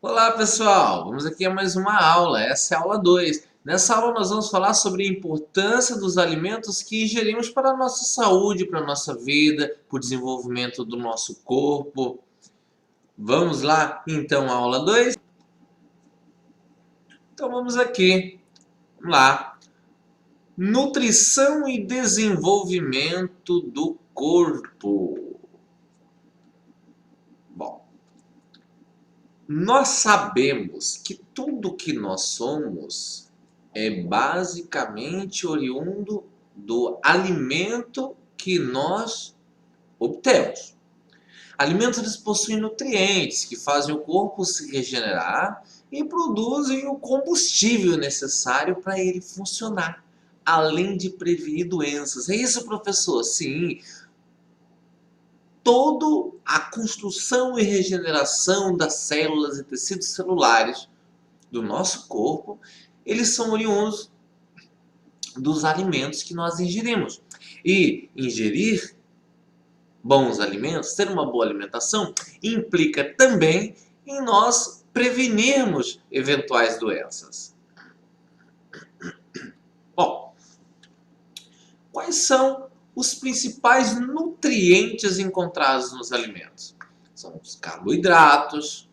Olá pessoal, vamos aqui a mais uma aula, essa é a aula 2. Nessa aula nós vamos falar sobre a importância dos alimentos que ingerimos para a nossa saúde, para a nossa vida, para o desenvolvimento do nosso corpo. Vamos lá então à aula 2? Então vamos aqui, vamos lá. Nutrição e desenvolvimento do corpo. Bom, nós sabemos que tudo que nós somos é basicamente oriundo do alimento que nós obtemos. Alimentos eles possuem nutrientes que fazem o corpo se regenerar e produzem o combustível necessário para ele funcionar, além de prevenir doenças. É isso, professor? Sim. Toda a construção e regeneração das células e tecidos celulares do nosso corpo, eles são oriundos dos alimentos que nós ingerimos. E ingerir bons alimentos, ter uma boa alimentação, implica também em nós prevenirmos eventuais doenças. Bom, quais são os principais nutrientes encontrados nos alimentos? São os carboidratos,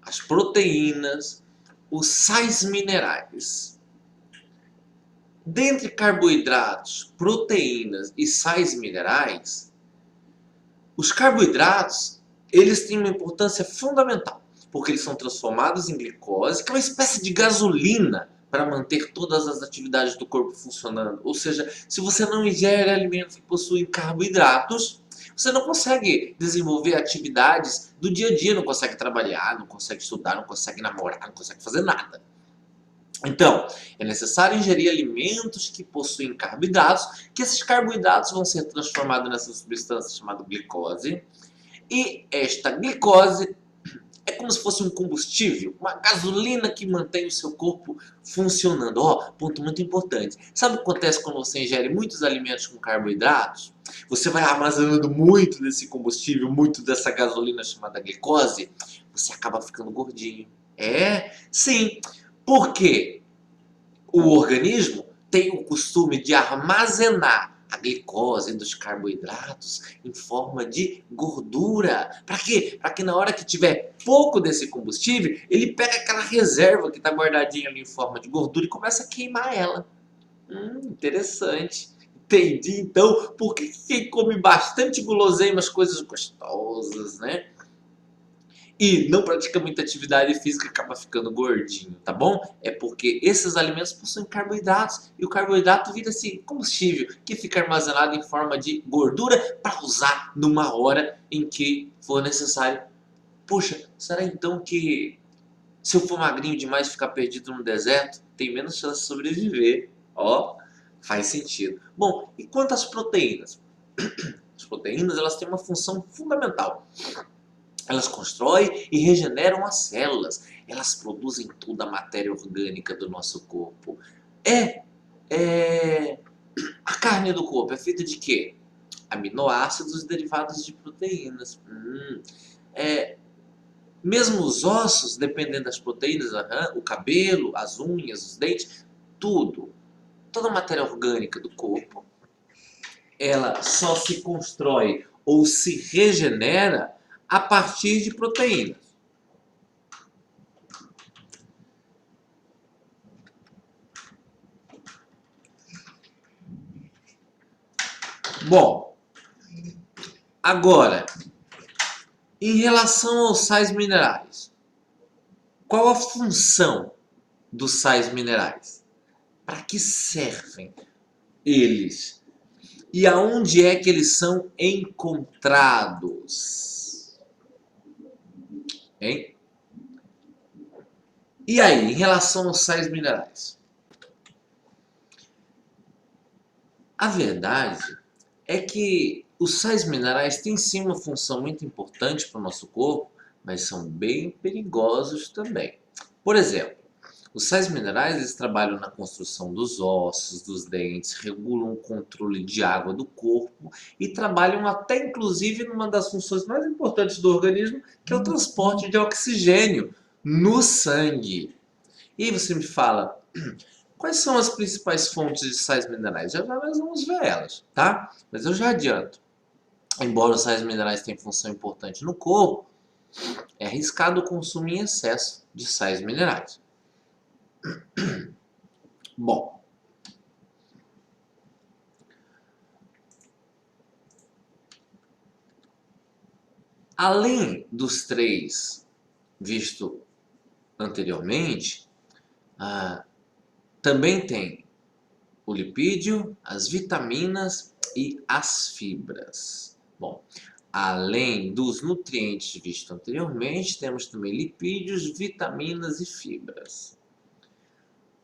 as proteínas, os sais minerais. Dentre carboidratos, proteínas e sais minerais, os carboidratos eles têm uma importância fundamental, porque eles são transformados em glicose, que é uma espécie de gasolina para manter todas as atividades do corpo funcionando. Ou seja, se você não ingere alimentos que possuem carboidratos, você não consegue desenvolver atividades do dia a dia, não consegue trabalhar, não consegue estudar, não consegue namorar, não consegue fazer nada. Então, é necessário ingerir alimentos que possuem carboidratos, que esses carboidratos vão ser transformados nessa substância chamada glicose. E esta glicose é como se fosse um combustível, uma gasolina que mantém o seu corpo funcionando. Ó, ponto muito importante. Sabe o que acontece quando você ingere muitos alimentos com carboidratos? Você vai armazenando muito desse combustível, muito dessa gasolina chamada glicose, você acaba ficando gordinho. É, sim. Por quê? O organismo tem o costume de armazenar a glicose dos carboidratos em forma de gordura. Para quê? Para que na hora que tiver pouco desse combustível, ele pega aquela reserva que está guardadinha ali em forma de gordura e começa a queimar ela. Interessante. Entendi então por que quem come bastante guloseimas, coisas gostosas, né? E não pratica muita atividade física acaba ficando gordinho, tá bom? É porque esses alimentos possuem carboidratos e o carboidrato vira esse combustível que fica armazenado em forma de gordura para usar numa hora em que for necessário. Poxa, será então que se eu for magrinho demais e ficar perdido no deserto, tem menos chance de sobreviver? Ó, faz sentido. Bom, e quanto às proteínas? As proteínas elas têm uma função fundamental. Elas constroem e regeneram as células. Elas produzem toda a matéria orgânica do nosso corpo. É, a carne do corpo é feita de quê? Aminoácidos derivados de proteínas. É, mesmo os ossos, dependendo das proteínas, o cabelo, as unhas, os dentes, tudo. Toda a matéria orgânica do corpo, ela só se constrói ou se regenera a partir de proteínas. Bom, agora, em relação aos sais minerais, qual a função dos sais minerais? Para que servem eles? E aonde é que eles são encontrados? Hein? E aí, em relação aos sais minerais? A verdade é que os sais minerais têm sim uma função muito importante para o nosso corpo, mas são bem perigosos também. Por exemplo, os sais minerais eles trabalham na construção dos ossos, dos dentes, regulam o controle de água do corpo e trabalham até inclusive numa das funções mais importantes do organismo, que é o transporte de oxigênio no sangue. E aí você me fala, quais são as principais fontes de sais minerais? Já nós vamos ver elas, tá? Mas eu já adianto. Embora os sais minerais tenham função importante no corpo, é arriscado o consumo em excesso de sais minerais. Bom, além dos três visto anteriormente, também tem o lipídio, as vitaminas e as fibras. Bom, além dos nutrientes vistos anteriormente, temos também lipídios, vitaminas e fibras.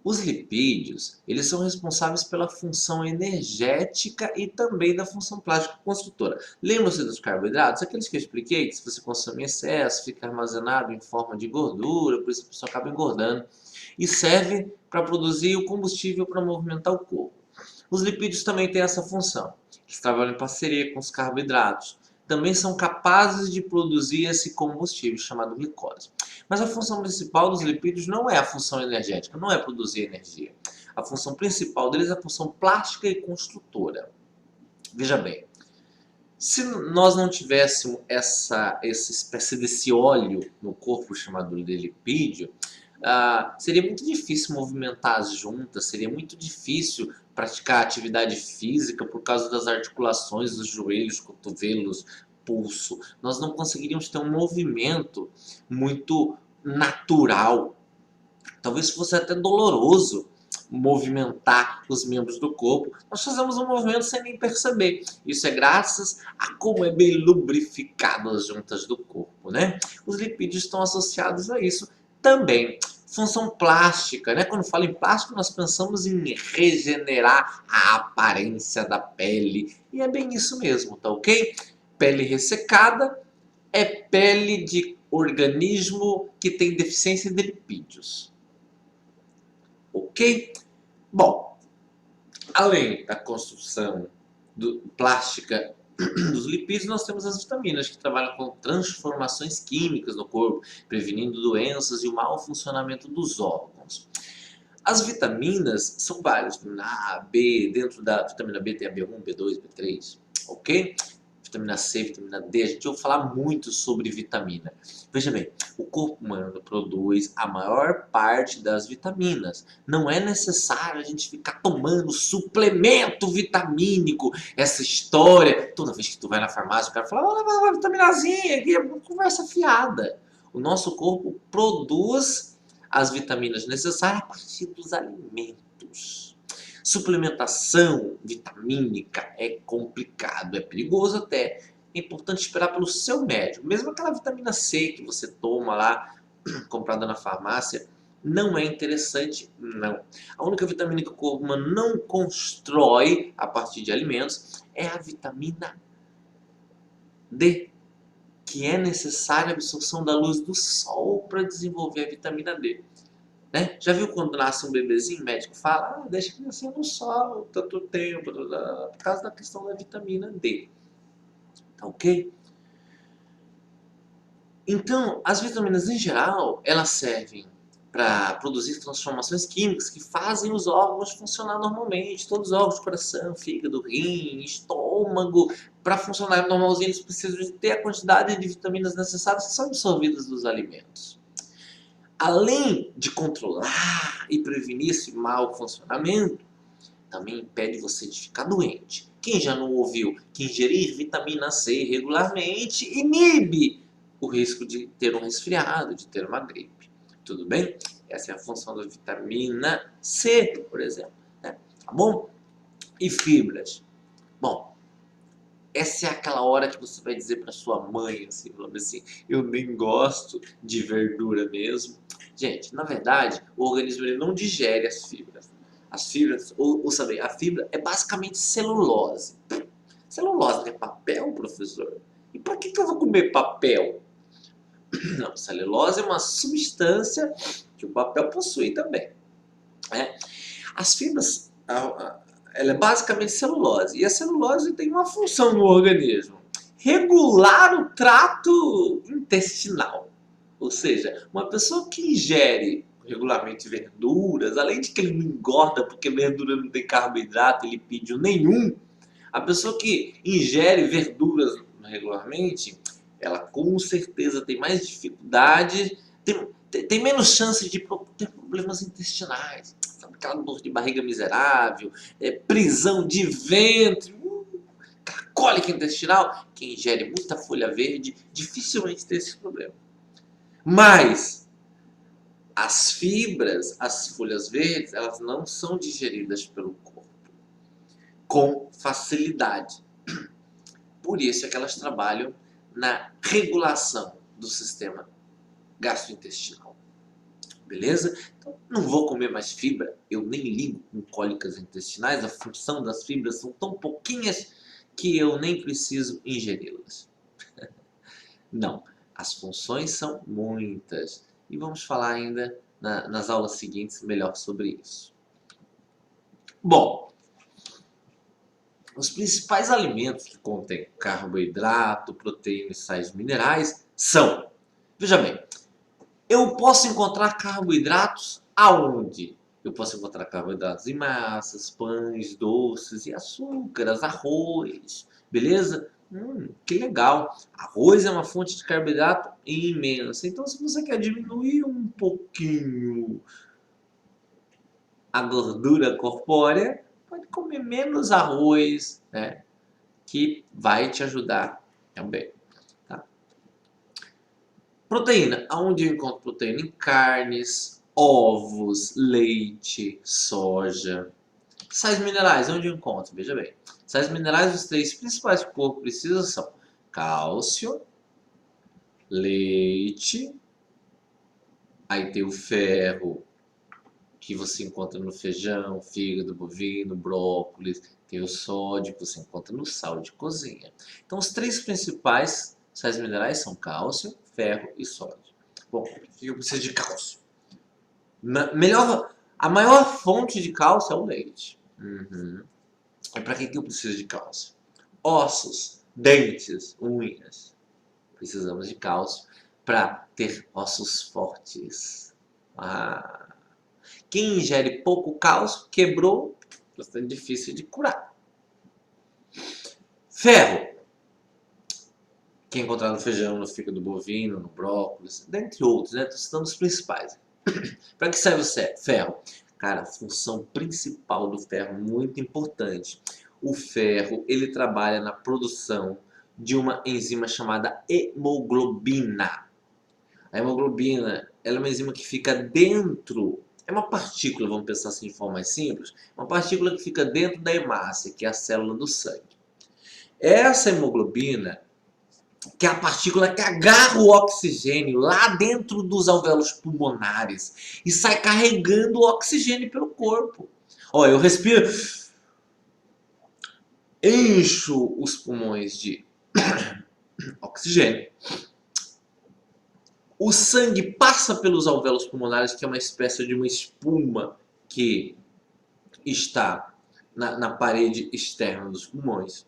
Os lipídios, eles são responsáveis pela função energética e também da função plástica construtora. Lembram-se dos carboidratos? Aqueles que eu expliquei, que se você consome em excesso, fica armazenado em forma de gordura, por isso a pessoa acaba engordando. E serve para produzir o combustível para movimentar o corpo. Os lipídios também têm essa função. Eles trabalham em parceria com os carboidratos. Também são capazes de produzir esse combustível chamado glicose. Mas a função principal dos lipídios não é a função energética, não é produzir energia. A função principal deles é a função plástica e construtora. Veja bem, se nós não tivéssemos essa espécie desse óleo no corpo chamado de lipídio, seria muito difícil movimentar as juntas, seria muito difícil praticar atividade física por causa das articulações dos joelhos, cotovelos, pulso. Nós não conseguiríamos ter um movimento muito natural. Talvez fosse até doloroso movimentar os membros do corpo. Nós fazemos um movimento sem nem perceber. Isso é graças a como é bem lubrificado as juntas do corpo, né? Os lipídios estão associados a isso também. Função plástica, né? Quando falo em plástico, nós pensamos em regenerar a aparência da pele. E é bem isso mesmo, tá ok? Pele ressecada é pele de organismo que tem deficiência de lipídios. Ok? Bom, além da construção plástica dos lipídios, nós temos as vitaminas, que trabalham com transformações químicas no corpo, prevenindo doenças e o mau funcionamento dos órgãos. As vitaminas são várias, vitamina A, B, dentro da vitamina B tem a B1, B2, B3, ok? Vitamina C, vitamina D, a gente vai falar muito sobre vitamina. Veja bem, o corpo humano produz a maior parte das vitaminas. Não é necessário a gente ficar tomando suplemento vitamínico. Essa história, toda vez que tu vai na farmácia, o cara fala, olha uma vitaminazinha, aqui é uma conversa fiada. O nosso corpo produz as vitaminas necessárias a partir dos alimentos. Suplementação vitamínica é complicado, é perigoso até. É importante esperar pelo seu médico. Mesmo aquela vitamina C que você toma lá, comprada na farmácia, não é interessante, não. A única vitamina que o corpo humano não constrói a partir de alimentos é a vitamina D, que é necessária a absorção da luz do sol para desenvolver a vitamina D. Né? Já viu quando nasce um bebezinho, o médico fala, deixa a criança no sol tanto tempo, por causa da questão da vitamina D. Tá ok? Então, as vitaminas em geral, elas servem para produzir transformações químicas que fazem os órgãos funcionar normalmente. Todos os órgãos, coração, fígado, rim, estômago, para funcionar normalzinho, eles precisam de ter a quantidade de vitaminas necessárias que são absorvidas dos alimentos. Além de controlar e prevenir esse mau funcionamento, também impede você de ficar doente. Quem já não ouviu que ingerir vitamina C regularmente inibe o risco de ter um resfriado, de ter uma gripe. Tudo bem? Essa é a função da vitamina C, por exemplo. Né? Tá bom? E fibras. Bom, essa é aquela hora que você vai dizer para sua mãe, assim, eu nem gosto de verdura mesmo. Gente, na verdade, o organismo ele não digere as fibras. As fibras, ou sabe, a fibra é basicamente celulose. Celulose não é papel, professor? E para que eu vou comer papel? Não, celulose é uma substância que o papel possui também. Né? As fibras, ela é basicamente celulose. E a celulose tem uma função no organismo: regular o trato intestinal. Ou seja, uma pessoa que ingere regularmente verduras, além de que ele não engorda porque verdura não tem carboidrato e lipídio nenhum, a pessoa que ingere verduras regularmente, ela com certeza tem mais dificuldade, tem menos chance de ter problemas intestinais. Sabe aquela dor de barriga miserável, prisão de ventre, cólica intestinal. Quem ingere muita folha verde dificilmente tem esse problema. Mas as fibras, as folhas verdes, elas não são digeridas pelo corpo com facilidade. Por isso é que elas trabalham na regulação do sistema gastrointestinal. Beleza? Então, não vou comer mais fibra. Eu nem ligo com cólicas intestinais. A função das fibras são tão pouquinhas que eu nem preciso ingeri-las. Não. As funções são muitas. E vamos falar ainda nas aulas seguintes melhor sobre isso. Bom, os principais alimentos que contêm carboidrato, proteína e sais minerais são... Veja bem, eu posso encontrar carboidratos aonde? Eu posso encontrar carboidratos em massas, pães, doces e açúcares, arroz, beleza? Que legal! Arroz é uma fonte de carboidrato imensa. Então, se você quer diminuir um pouquinho a gordura corpórea, pode comer menos arroz, né? Que vai te ajudar também. Tá? Proteína. Aonde eu encontro proteína? Em carnes, ovos, leite, soja. Sais minerais. Onde eu encontro? Veja bem. Sais minerais, os três principais que o corpo precisa são cálcio, leite, aí tem o ferro, que você encontra no feijão, fígado bovino, brócolis, tem o sódio que você encontra no sal de cozinha. Então, os três principais sais minerais são cálcio, ferro e sódio. Bom, eu preciso de cálcio. A maior fonte de cálcio é o leite. E para que eu preciso de cálcio? Ossos, dentes, unhas. Precisamos de cálcio para ter ossos fortes. Quem ingere pouco cálcio, quebrou, bastante difícil de curar. Ferro. Que é encontrado no feijão, no fígado bovino, no brócolis, dentre outros, né? Estou citando os principais. Para que serve o ferro? Cara, a função principal do ferro, muito importante. O ferro, ele trabalha na produção de uma enzima chamada hemoglobina. A hemoglobina, ela é uma enzima que fica dentro, é uma partícula, vamos pensar assim de forma mais simples, uma partícula que fica dentro da hemácia, que é a célula do sangue. Essa hemoglobina, que é a partícula que agarra o oxigênio lá dentro dos alvéolos pulmonares e sai carregando o oxigênio pelo corpo. Ó, eu respiro, encho os pulmões de oxigênio. O sangue passa pelos alvéolos pulmonares, que é uma espécie de uma espuma que está na parede externa dos pulmões.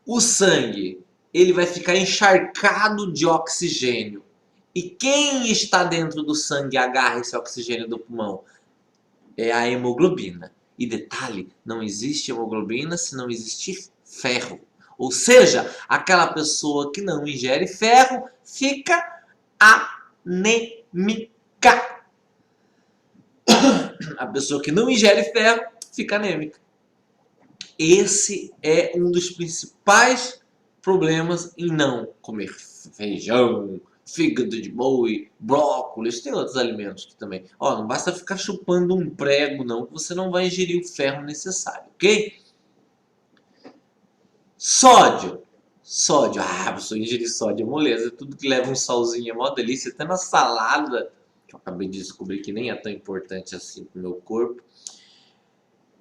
O sangue, ele vai ficar encharcado de oxigênio. E quem está dentro do sangue agarra esse oxigênio do pulmão? É a hemoglobina. E detalhe, não existe hemoglobina se não existir ferro. Ou seja, aquela pessoa que não ingere ferro fica anêmica. A pessoa que não ingere ferro fica anêmica. Esse é um dos principais problemas em não comer feijão, fígado de boi, brócolis, tem outros alimentos que também. Ó, não basta ficar chupando um prego não, que você não vai ingerir o ferro necessário, ok? Sódio. Sódio. Ah, você ingerir sódio é moleza. Tudo que leva um salzinho é mó delícia. Até na salada, que eu acabei de descobrir que nem é tão importante assim pro meu corpo.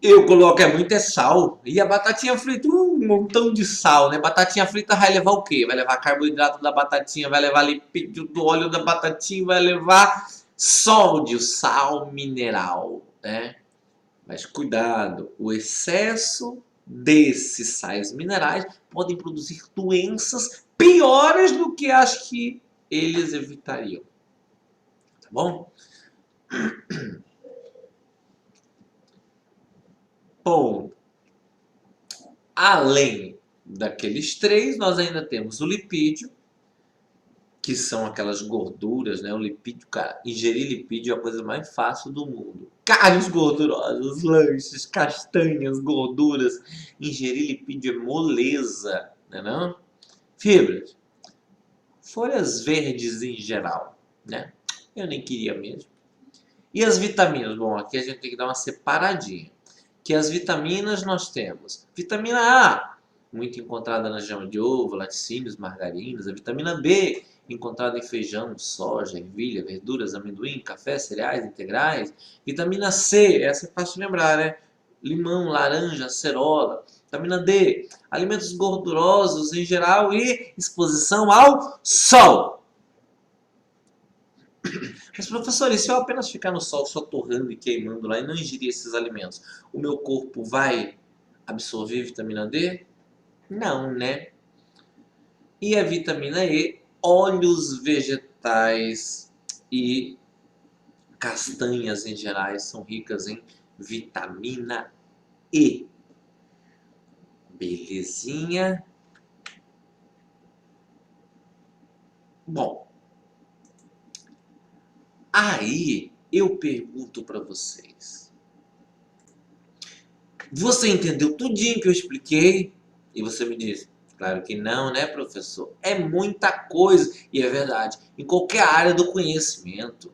Eu coloco muito sal. E a batatinha frita, um montão de sal, né? Batatinha frita vai levar o quê? Vai levar carboidrato da batatinha, vai levar lipídio do óleo da batatinha, vai levar sódio, sal mineral, né? Mas cuidado, o excesso desses sais minerais podem produzir doenças piores do que as que eles evitariam, tá bom? Bom, além daqueles três, nós ainda temos o lipídio, que são aquelas gorduras, né? O lipídio, cara, ingerir lipídio é a coisa mais fácil do mundo. Carnes gordurosas, lanches, castanhas, gorduras. Ingerir lipídio é moleza, né não? Fibras, folhas verdes em geral, né? Eu nem queria mesmo. E as vitaminas? Bom, aqui a gente tem que dar uma separadinha. Que as vitaminas nós temos. Vitamina A, muito encontrada na gema de ovo, laticínios, margarinas. A vitamina B, encontrada em feijão, soja, ervilha, verduras, amendoim, café, cereais integrais. Vitamina C, essa é fácil de lembrar, né? Limão, laranja, acerola. Vitamina D, alimentos gordurosos em geral e exposição ao sol. Mas, professor, e se eu apenas ficar no sol só torrando e queimando lá e não ingerir esses alimentos, o meu corpo vai absorver vitamina D? Não, né? E a vitamina E, óleos vegetais e castanhas em geral são ricas em vitamina E. Belezinha? Bom, aí eu pergunto para vocês. Você entendeu tudinho que eu expliquei? E você me diz, claro que não, né, professor? É muita coisa, e é verdade. Em qualquer área do conhecimento,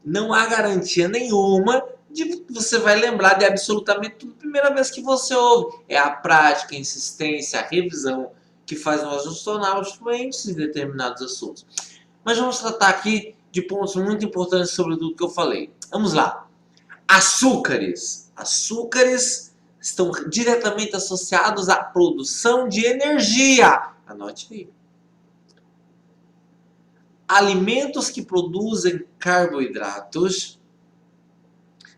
não há garantia nenhuma de que você vai lembrar de absolutamente tudo a primeira vez que você ouve. É a prática, a insistência, a revisão que faz nós nos tornarmos fluentes em determinados assuntos. Mas vamos tratar aqui de pontos muito importantes sobre tudo que eu falei. Vamos lá. Açúcares. Açúcares estão diretamente associados à produção de energia. Anote aí. Alimentos que produzem carboidratos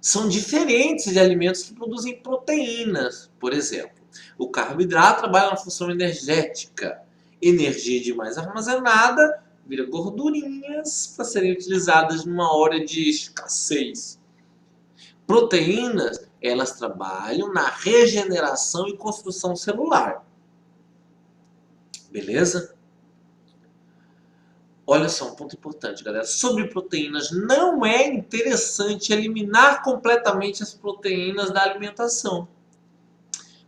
são diferentes de alimentos que produzem proteínas, por exemplo. O carboidrato trabalha na função energética. Energia demais armazenada vira gordurinhas para serem utilizadas numa hora de escassez. Proteínas, elas trabalham na regeneração e construção celular. Beleza? Olha só, um ponto importante, galera. Sobre proteínas, não é interessante eliminar completamente as proteínas da alimentação.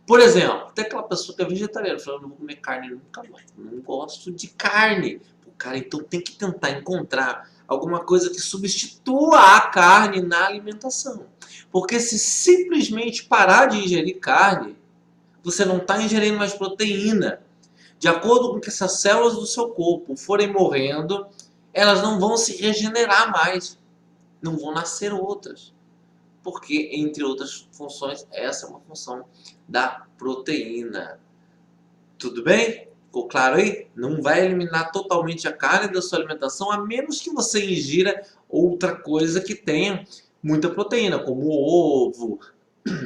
Por exemplo, tem aquela pessoa que é vegetariana, falando, não vou comer carne nunca mais. Não gosto de carne. O cara, então tem que tentar encontrar alguma coisa que substitua a carne na alimentação. Porque se simplesmente parar de ingerir carne, você não está ingerindo mais proteína. De acordo com que essas células do seu corpo forem morrendo, elas não vão se regenerar mais. Não vão nascer outras. Porque, entre outras funções, essa é uma função da proteína. Tudo bem? Ficou claro aí? Não vai eliminar totalmente a carne da sua alimentação, a menos que você ingira outra coisa que tenha muita proteína, como o ovo,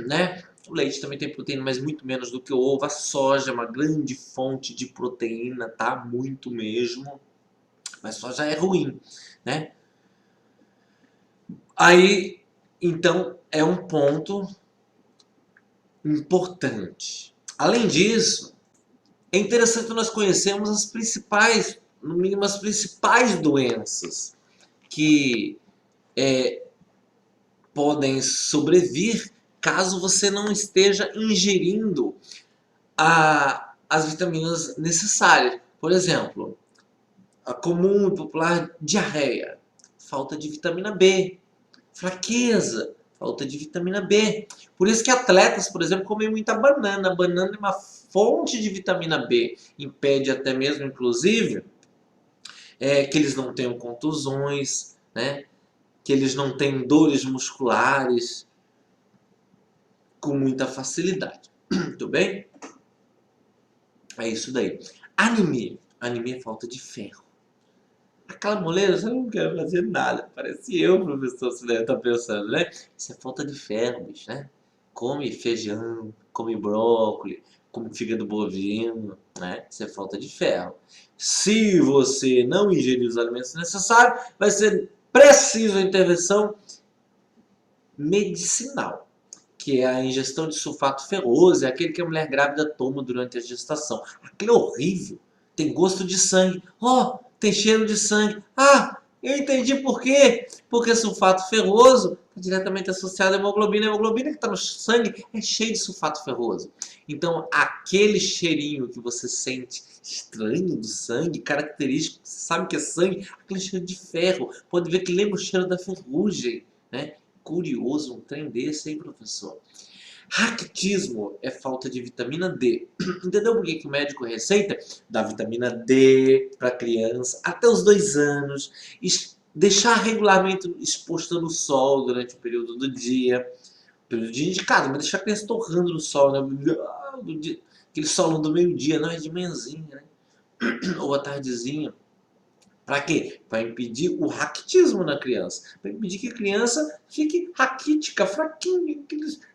né? O leite também tem proteína, mas muito menos do que o ovo. A soja é uma grande fonte de proteína, tá? Muito mesmo. Mas soja é ruim, né? Aí, então, é um ponto importante. Além disso, é interessante nós conhecermos as principais, no mínimo as principais doenças que podem sobrevir caso você não esteja ingerindo as vitaminas necessárias. Por exemplo, a comum e popular diarreia, falta de vitamina B, fraqueza, falta de vitamina B. Por isso que atletas, por exemplo, comem muita banana. A banana é uma fonte de vitamina B. Impede até mesmo, inclusive, que eles não tenham contusões, né? Que eles não tenham dores musculares com muita facilidade. Tudo bem? É isso daí. Anemia. Anemia é falta de ferro. Aquela moleira, você não quer fazer nada. Parece eu, professor, você deve estar pensando, né? Isso é falta de ferro, bicho, né? Come feijão, come brócolis, como fígado bovino, né? Isso é falta de ferro. Se você não ingerir os alimentos necessários, vai ser preciso a intervenção medicinal, que é a ingestão de sulfato ferroso, é aquele que a mulher grávida toma durante a gestação. Aquele é horrível, tem gosto de sangue, tem cheiro de sangue. Eu entendi por quê. Porque sulfato ferroso está diretamente associado à hemoglobina. A hemoglobina que está no sangue é cheia de sulfato ferroso. Então, aquele cheirinho que você sente estranho do sangue, característico, você sabe que é sangue, aquele cheiro de ferro, pode ver que lembra o cheiro da ferrugem, né? Curioso um trem desse, hein, professor? Raquitismo é falta de vitamina D. Entendeu por que o médico receita? Dá vitamina D para criança até os 2 anos. Deixar regularmente exposta no sol durante o período do dia. Período de indicado, mas deixar a criança torrando no sol, né? Aquele solão do meio-dia, não é de manhãzinha, né? Ou à tardezinha. Para quê? Para impedir o raquitismo na criança. Para impedir que a criança fique raquítica, fraquinha.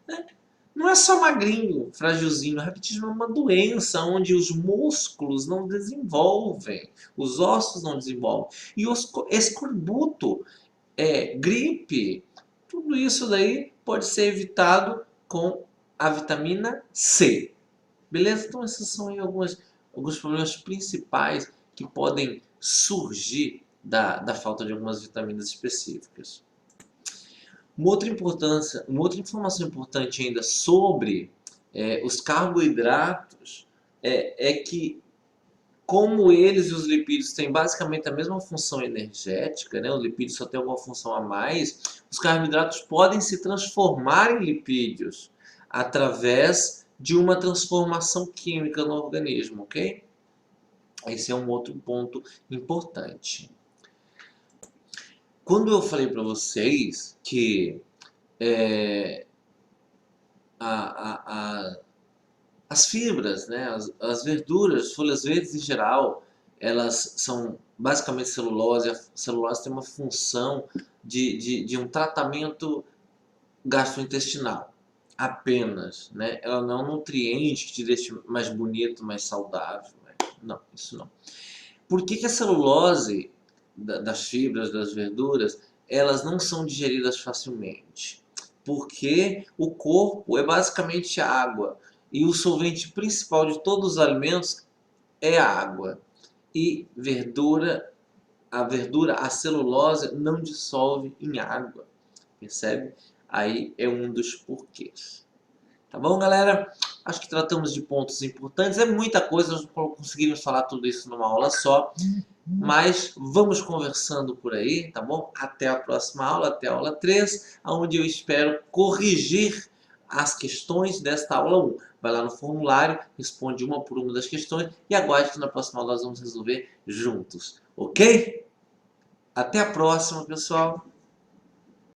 Né? Não é só magrinho, frágilzinho. O raquitismo é uma doença onde os músculos não desenvolvem, os ossos não desenvolvem. E o escorbuto, gripe, tudo isso daí pode ser evitado com a vitamina C. Beleza? Então esses são aí alguns problemas principais que podem surgir da falta de algumas vitaminas específicas. Uma outra informação importante ainda sobre os carboidratos é que, como eles e os lipídios têm basicamente a mesma função energética, né? O lipídio só tem alguma função a mais, os carboidratos podem se transformar em lipídios através de uma transformação química no organismo, ok? Esse é um outro ponto importante. Quando eu falei para vocês que as fibras, né, as verduras, folhas verdes em geral, elas são basicamente celulose. A celulose tem uma função de um tratamento gastrointestinal apenas, né? Ela não é um nutriente que te deixa mais bonito, mais saudável, né? Não, isso não. Por que a celulose das fibras, das verduras, elas não são digeridas facilmente? Porque o corpo é basicamente água e o solvente principal de todos os alimentos é a água. E a celulose não dissolve em água, percebe? Aí é um dos porquês. Tá bom, galera? Acho que tratamos de pontos importantes. É muita coisa, nós não conseguimos falar tudo isso numa aula só. Mas vamos conversando por aí, tá bom? Até a próxima aula, até a aula 3, onde eu espero corrigir as questões desta aula 1. Vai lá no formulário, responde uma por uma das questões e aguarde que na próxima aula nós vamos resolver juntos, ok? Até a próxima, pessoal!